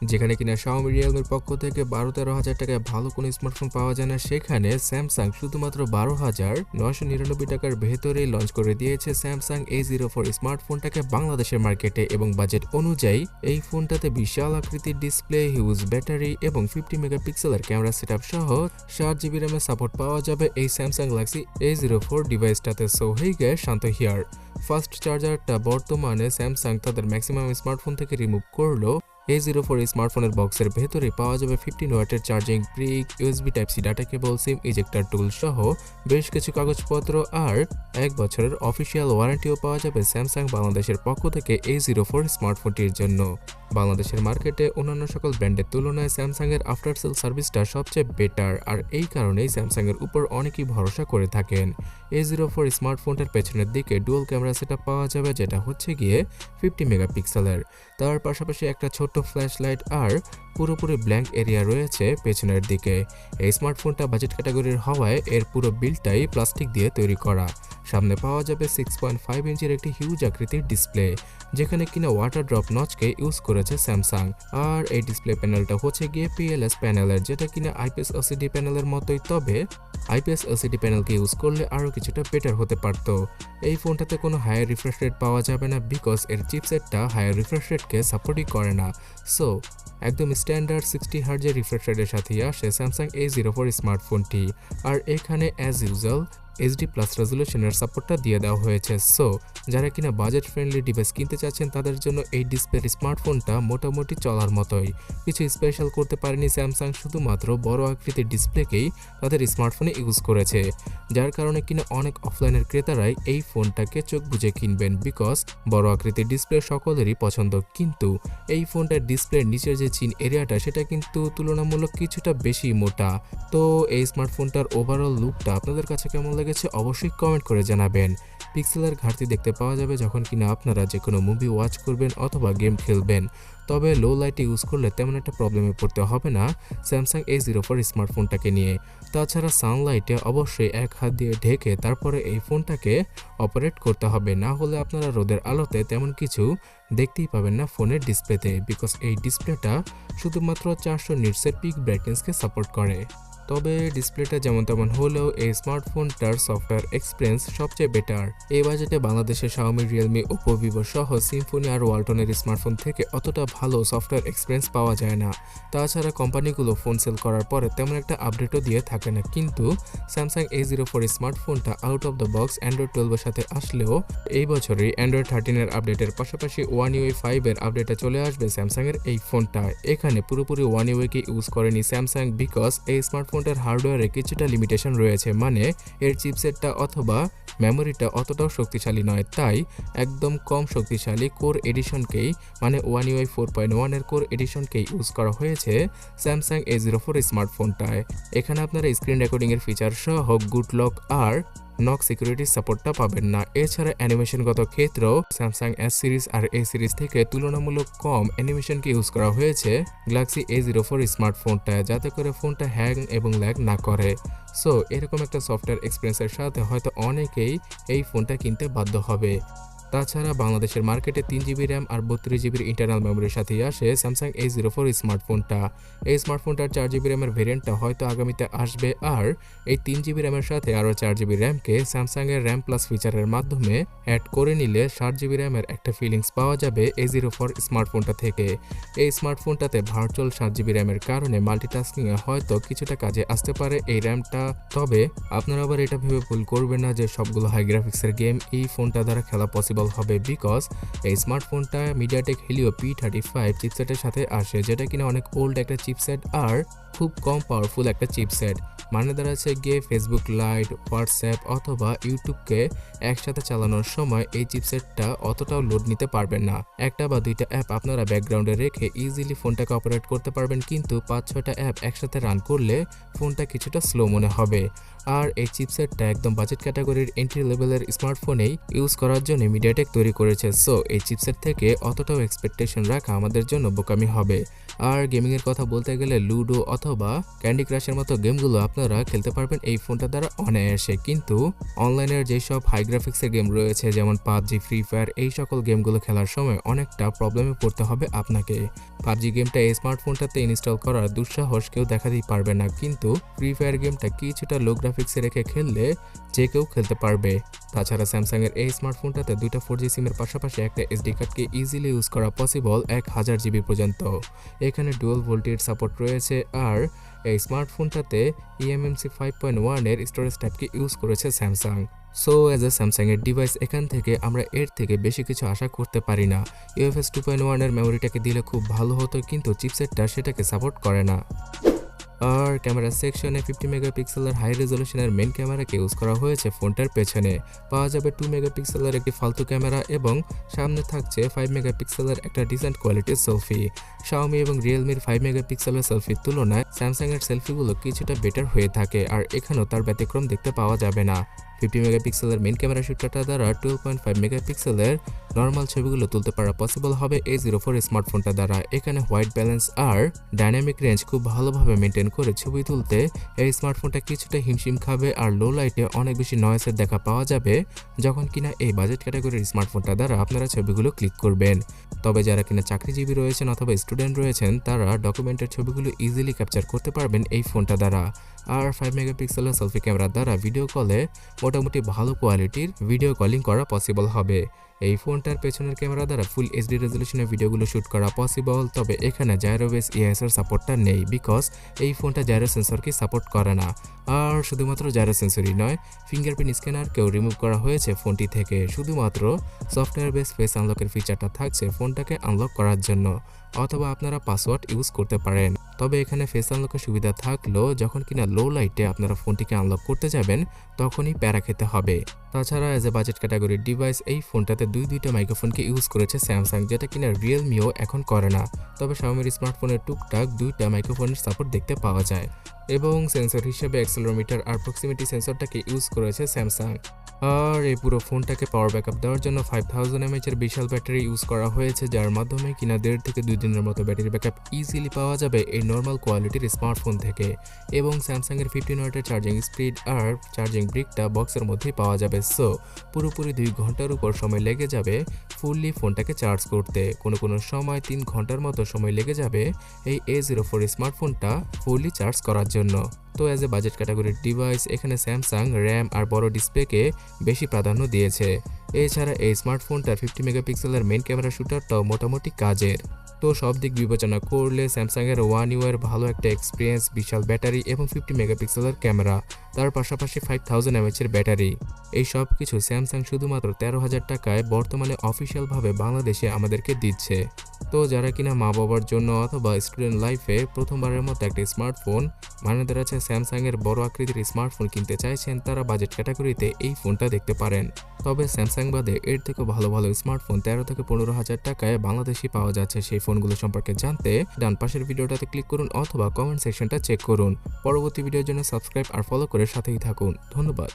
যেখানে কিনা Xiaomi Realmeর পক্ষ থেকে 12-13 হাজার টাকায় ভালো কোনো স্মার্টফোন পাওয়া যায় না, সেখানে স্যামসাং শুধুমাত্র 12,999 টাকার ভেতরেই লঞ্চ করে দিয়েছে স্যামসাং A04 স্মার্টফোনটাকে বাংলাদেশের মার্কেটে। এবং বাজেট অনুযায়ী এই ফোনটাতে বিশাল আকৃতির ডিসপ্লে, হিউজ ব্যাটারি এবং 50 মেগাপিক্সেলের ক্যামেরা সেটআপ সহ 8GB র্যামের সাপোর্ট পাওয়া যাবে এই স্যামসাং গ্যালাক্সি A04 ডিভাইসটাতে। So hey guys, Shanto here. Fast চার্জারটা বর্তমানে স্যামসাং তাদের ম্যাক্সিমাম স্মার্টফোন থেকে রিমুভ করলো। A04 স্মার্টফোনের বক্সের ভেতরে পাওয়া যাবে 15 ওয়াটের charging brick, USB type C data cable, SIM ejector tool সহ বেশ কিছু কাগজপত্র আর 1 বছরের অফিসিয়াল ওয়ারেন্টিও পাওয়া যাবে স্যামসাং বাংলাদেশের পক্ষ থেকে A04 স্মার্টফোনটির জন্য। বাংলাদেশের মার্কেটে অন্যান্য সকল ব্র্যান্ডের তুলনায় স্যামসাং এর আফটার সেল সার্ভিসটা সবচেয়ে বেটার, আর এই কারণেই স্যামসাং এর উপর অনেকেই ভরসা করে থাকেন। A04 স্মার্টফোনটার পেছনের দিকে ডুয়াল ক্যামেরা সেটআপ পাওয়া যাবে, যেটা হচ্ছে গিয়ে 50 মেগাপিক্সেলের। তার পাশাপাশি একটা ছোট্ট ফ্ল্যাশ লাইট আর পুরোপুরি ব্ল্যাঙ্ক এরিয়া রয়েছে পেছনের দিকে। এই স্মার্টফোনটা বাজেট ক্যাটাগরির হওয়ায় এর পুরো বিল্ডটাই প্লাস্টিক দিয়ে তৈরি করা। সামনে পাওয়া যাবে 6.5 ইঞ্চির একটি হিউজ আকৃতির ডিসপ্লে, যেখানে কিনা ওয়াটার ড্রপ নচকে ইউজ করেছে স্যামসাং। আর এই ডিসপ্লে প্যানেলটা হচ্ছে গিয়ে PLS প্যানেলের, যেটা কিনা IPS LCD প্যানেলের মতোই, তবে IPS LCD প্যানেলকে ইউজ করলে আরও কিছুটা বেটার হতে পারত। এই ফোনটাতে কোনো হায়ার রিফ্রেশ রেট পাওয়া যাবে না, বিকজ এর চিপসেটটা হায়ার রিফ্রেশ রেটকে সাপোর্টই করে না। সো একদম স্ট্যান্ডার্ড 60 হার্জের রিফ্রেশ রেটের সাথেই আসে স্যামসাং A04 স্মার্টফোনটি। আর এখানে অ্যাজ ইউজুয়াল HD+ রেজুলেশনের সাপোর্টটা দিয়ে দেওয়া হয়েছে। সো যারা কিনা বাজেট ফ্রেন্ডলি ডিভাইস কিনতে চাচ্ছেন তাদের জন্য এই ডিসপ্লের স্মার্টফোনটা মোটামুটি চলার মতোই। কিছু স্পেশাল করতে পারেনি স্যামসাং, শুধুমাত্র বড় আকৃতির ডিসপ্লেকেই তাদের স্মার্টফোনে ইউজ করেছে, যার কারণে কিনা অনেক অফলাইনের ক্রেতারাই এই ফোনটাকে চোখ বুজে কিনবেন, বিকজ বড় আকৃতির ডিসপ্লে সকলেরই পছন্দ। কিন্তু এই ফোনটার ডিসপ্লের নিচের যে চিন এরিয়াটা, সেটা কিন্তু তুলনামূলক কিছুটা বেশি মোটা। তো এই স্মার্টফোনটার ওভারঅল লুকটা আপনাদের কাছে কেমন লেগেছে অবশ্যই কমেন্ট করে জানাবেন। পিক্সেলের ঘাটতি দেখতে পাওয়া যাবে যখন কিনা আপনারা যে কোনো মুভি ওয়াচ করবেন অথবা গেম খেলবেন, তবে লো লাইটে ইউজ করলে তেমন একটা প্রবলেমে পড়তে হবে না স্যামসাং A04 স্মার্টফোনটাকে নিয়ে। তাছাড়া সানলাইটে অবশ্যই এক হাত দিয়ে ঢেকে তারপরে এই ফোনটাকে অপারেট করতে হবে, না হলে আপনারা রোদের আলোতে তেমন কিছু দেখতেই পাবেন না ফোনের ডিসপ্লেতে, বিকজ এই ডিসপ্লেটা শুধুমাত্র 400 নিটসের পিক ব্রাইটনেসকে সাপোর্ট করে। তবে ডিসপ্লেটা যেমন তেমন হলেও এই স্মার্টফোনটার সফটওয়্যার এক্সপিরিয়েন্স সবচেয়ে বেটার। এই বাজেটে বাংলাদেশে Xiaomi, Realme, Oppo, Vivo সহ সিম্ফনি আর ওয়ালটনের স্মার্টফোন থেকে অতটা ভালো সফটওয়্যার এক্সপিরিয়েন্স পাওয়া যায় না। তাছাড়া কোম্পানিগুলো ফোন সেল করার পরে তেমন একটা আপডেটও দিয়ে থাকে না। কিন্তু স্যামসাং A04 স্মার্টফোনটা out of the box Android 12 এর সাথে আসলেও এই বছরই অ্যান্ড্রয়েড 13 এর আপডেটের পাশাপাশি One UI 5 এর আপডেটে চলে আসবে স্যামসাং এর এই ফোনটা। এখানে পুরোপুরি One UI কে ইউজ করেনি স্যামসাং, বিকজ এই স্মার্টফোনটার হার্ডওয়্যারে কিছুটা লিমিটেশন রয়েছে, মানে এর চিপসেটটা অথবা মেমোরিটা অতটাও শক্তিশালী নয়। তাই একদম কম শক্তিশালী কোর এডিশনকেই, মানে One UI 4.1 এর কোর এডিশনকেই ইউজ করা হয়েছে স্যামসাং A04 স্মার্টফোনটায়। এখানে আপনারা স্ক্রিন রেকর্ডিং এর ফিচার সহ গুড লক আর নক সিকিউরিটি সাপোর্টটা পাবেন না। এছাড়া অ্যানিমেশনগত ক্ষেত্রেও স্যামসাং S সিরিজ আর A সিরিজ থেকে তুলনামূলক কম অ্যানিমেশনকে ইউজ করা হয়েছে গ্যালাক্সি A04 স্মার্টফোনটায়, যাতে করে ফোনটা হ্যাং এবং ল্যাগ না করে। সো এরকম একটা সফটওয়্যার এক্সপিরিয়েন্সের সাথে হয়তো অনেকেই এই ফোনটা কিনতে বাধ্য হবে। তাছাড়া বাংলাদেশের মার্কেটে 3GB র্যাম আর 32GB ইন্টারনাল মেমোরির সাথেই আসে স্যামসাং A04 স্মার্টফোনটা। এই স্মার্টফোনটার 4GB র্যামের ভেরিয়েন্টটা হয়তো আগামীতে আসবে, আর এই 3GB র্যামের সাথে আরও 4GB র্যামকে স্যামসাং এর র্যাম প্লাস ফিচারের মাধ্যমে অ্যাড করে নিলে 7GB র্যামের একটা ফিলিংস পাওয়া যাবে A04 স্মার্টফোনটা থেকে। এই স্মার্টফোনটাতে ভার্চুয়াল 7GB র্যামের কারণে মাল্টিটাস্কিংয়ে হয়তো কিছুটা কাজে আসতে পারে এই র্যামটা। তবে আপনারা আবার এটা ভেবে ভুল করবেন না যে সবগুলো হাই গ্রাফিক্সের গেম এই ফোনটা দ্বারা খেলা পসিবল হবে, বিকজ এই স্মার্টফোনটা মিডিয়াটেক হেলিও P35 চিপসেটের সাথে আসে, যেটা কিনা অনেক ওল্ড একটা চিপসেট আর খুব কম পাওয়ারফুল একটা চিপসেট। মানে দাঁড়াচ্ছে গিয়ে ফেসবুক লাইট, হোয়াটসঅ্যাপ অথবা ইউটিউবকে একসাথে চালানোর সময় এই চিপসেটটা অতটাও লোড নিতে পারবেন না। একটা বা দুইটা অ্যাপ আপনারা ব্যাকগ্রাউন্ডে রেখে ইজিলি ফোনটাকে অপারেট করতে পারবেন, কিন্তু 5-6টা অ্যাপ একসাথে রান করলে ফোনটা কিছুটা স্লো মনে হবে। আর এই চিপসেটটা একদম বাজেট ক্যাটাগরির এন্ট্রি লেভেলের স্মার্টফোনেই ইউজ করার জন্য মিডিয়াটেক তৈরি করেছে, সো এই চিপসেট থেকে অতটাও এক্সপেকটেশন রাখা আমাদের জন্য বোকামি হবে। আর গেমিংয়ের কথা বলতে গেলে লুডো অথবা ক্যান্ডি ক্রাশের মতো গেমগুলো আপনারা খেলতে পারবেন এই ফোনটা দ্বারা অনায়াসে, কিন্তু অনলাইনের যেসব হাই গ্রাফিক্সের গেম রয়েছে যেমন পাবজি, ফ্রি ফায়ার, এই সকল গেমগুলো খেলার সময় অনেকটা প্রবলেমে পড়তে হবে আপনাকে। পাবজি গেমটা এই স্মার্টফোনটাতে ইনস্টল করার দুঃসাহস কেউ দেখাতেই পারবে না, কিন্তু ফ্রি ফায়ার গেমটা কিছুটা লো গ্রাফিক্সে রেখে খেললে যে কেউ খেলতে পারবে। তাছাড়া স্যামসাংয়ের এই স্মার্টফোনটাতে দুইটা 4G সিমের পাশাপাশি একটা SD কার্ডকে ইজিলি ইউজ করা পসিবল 1000 GB পর্যন্ত। এখানে ডুয়াল ভোল্টের সাপোর্ট রয়েছে, আর এই স্মার্টফোনটাতে eMMC 5.1 এর স্টোরেজ টাইপকে ইউজ করেছে স্যামসাং। সো অ্যাজ এ স্যামসাংয়ের ডিভাইস এখান থেকে আমরা এর থেকে বেশি কিছু আশা করতে পারি না। UFS 2.1 এর মেমোরিটাকে দিলে খুব ভালো হতো, কিন্তু চিপসেটটা সেটাকে সাপোর্ট করে না। আর ক্যামেরা সেকশনে 50 মেগাপিক্সেলের হাই রেজলিউশনের মেন ক্যামেরাকে ইউজ করা হয়েছে ফোনটার পেছনে। পাওয়া যাবে 2 মেগাপিক্সেলের একটি ফালতু ক্যামেরা এবং সামনে থাকছে 5 মেগাপিক্সেলের একটা ডিসেন্ট কোয়ালিটির সেলফি। Xiaomi এবং Realmeর 5 মেগাপিক্সেলের সেলফির তুলনায় স্যামসাংয়ের সেলফিগুলো কিছুটা বেটার হয়ে থাকে, আর এখানেও তার ব্যতিক্রম দেখতে পাওয়া যাবে না। 50 মেগাপিক্সেলের মেন ক্যামেরা শুটারটা দ্বারা 12.5 মেগাপিক্সেলের নর্মাল ছবিগুলো তুলতে পারা পসিবল হবে A04 স্মার্টফোনটা দ্বারা। এখানে হোয়াইট ব্যালেন্স আর ডাইনামিক রেঞ্জ খুব ভালোভাবে মেনটেন করে ছবি তুলতে এই স্মার্টফোনটা কিছুটা হিমশিম খাবে, আর লো লাইটে অনেক বেশি নয়েসের দেখা পাওয়া যাবে যখন কিনা এই বাজেট ক্যাটাগরির স্মার্টফোনটা দ্বারা আপনারা ছবিগুলো ক্লিক করবেন। তবে যারা কিনা চাকরিজীবী রয়েছেন অথবা স্টুডেন্ট রয়েছেন তারা ডকুমেন্টের ছবিগুলো ইজিলি ক্যাপচার করতে পারবেন এই ফোনটা দ্বারা। আর 5 মেগাপিক্সেলের সেলফি ক্যামেরার দ্বারা ভিডিও কলে মোটামুটি ভালো কোয়ালিটির ভিডিও কলিং করা পসিবল হবে। এই ফোনটার পেছনের ক্যামেরা দ্বারা ফুল HD রেজলিউশনের ভিডিওগুলো শ্যুট করা পসিবল, তবে এখানে জাইরো বেস EIS-এর সাপোর্টটা নেই, বিকজ এই ফোনটা জাইরো সেন্সরকে সাপোর্ট করে না। আর শুধুমাত্র জাইরো সেন্সরই নয়, ফিঙ্গারপ্রিন্ট স্ক্যানারকেও রিমুভ করা হয়েছে ফোনটি থেকে। শুধুমাত্র সফটওয়্যার বেস ফেস আনলকের ফিচারটা থাকছে ফোনটাকে আনলক করার জন্য, অথবা আপনারা পাসওয়ার্ড ইউজ করতে পারেন। তবে এখানে ফেস আনলকের সুবিধা থাকলেও যখন কিনা লো লাইটে আপনারা ফোনটিকে আনলক করতে যাবেন তখনই প্যারা খেতে হবে। তাছাড়া অ্যাজ এ বাজেট ক্যাটাগরির ডিভাইস এই ফোনটাতে দুইটা মাইক্রোফোনকে ইউজ করেছে স্যামসাং, যেটা কিনা রিয়েলমিও এখন করে না। তবে Xiaomiর স্মার্টফোনের টুকটাক দুইটা মাইক্রোফোনের সাপোর্ট দেখতে পাওয়া যায়, এবং সেন্সর হিসেবে অ্যাক্সেলেরোমিটার আর প্রক্সিমিটি সেন্সরটাকে ইউজ করেছে স্যামসাং। আর এই পুরো ফোনটাকে পাওয়ার ব্যাকআপ দেওয়ার জন্য 5000 mAh এর বিশাল ব্যাটারি ইউজ করা হয়েছে, যার মাধ্যমে কিনা 1.5 থেকে 2 দিনের মতো ব্যাটারি ব্যাকআপ ইজিলি পাওয়া যাবে এই নর্মাল কোয়ালিটির স্মার্টফোন থেকে। এবং স্যামসাংয়ের 15 ওয়াটের চার্জিং স্পিড আর চার্জিং ব্রিকটা বক্সের মধ্যেই পাওয়া যাবে, সো পুরোপুরি 2 ঘন্টার উপর সময় লেগে যাবে ফুললি ফোনটাকে চার্জ করতে। কোনো সময় 3 ঘন্টার মতো সময় লেগে যাবে এই A04 স্মার্টফোনটা ফুললি চার্জ করার জন্য। তো অ্যাজ এ বাজেট ক্যাটাগরির ডিভাইস এখানে স্যামসাং র্যাম আর বড় ডিসপ্লেকে বেশি প্রাধান্য দিয়েছে। এছাড়া এই স্মার্টফোনটার 50 মেগাপিক্সেলের মেইন ক্যামেরা শুটারটাও মোটামুটি কাজের। তো সব দিক বিবেচনা করলে স্যামসাংয়ের One UI এর ভালো একটা এক্সপিরিয়েন্স, বিশাল ব্যাটারি এবং 50 মেগাপিক্সেলের ক্যামেরা, তার পাশাপাশি 5000 mAh এর ব্যাটারি, এই সব কিছু স্যামসাং শুধুমাত্র 13,000 টাকায় বর্তমানে অফিসিয়ালভাবে বাংলাদেশে আমাদেরকে দিচ্ছে। তো যারা কিনা মা বাবার জন্য অথবা স্টুডেন্ট লাইফে প্রথমবারের মতো একটা স্মার্টফোন মানে দাঁড়াচ্ছে স্যামসাংয়ের বড় আকৃতির স্মার্টফোন কিনতে চাইছেন, তারা বাজেট ক্যাটাগরিতে এই ফোনটা দেখতে পারেন। তবে স্যামসাং বাদে এর থেকে ভালো ভালো স্মার্টফোন 13 থেকে 15,000 টাকায় বাংলাদেশে পাওয়া যাচ্ছে। সেই ফোনগুলো সম্পর্কে জানতে ডান পাশের ভিডিওটাতে ক্লিক করুন অথবা কমেন্ট সেকশনটা চেক করুন। পরবর্তী ভিডিওর জন্য সাবস্ক্রাইব আর ফলো করে সাথেই থাকুন। ধন্যবাদ।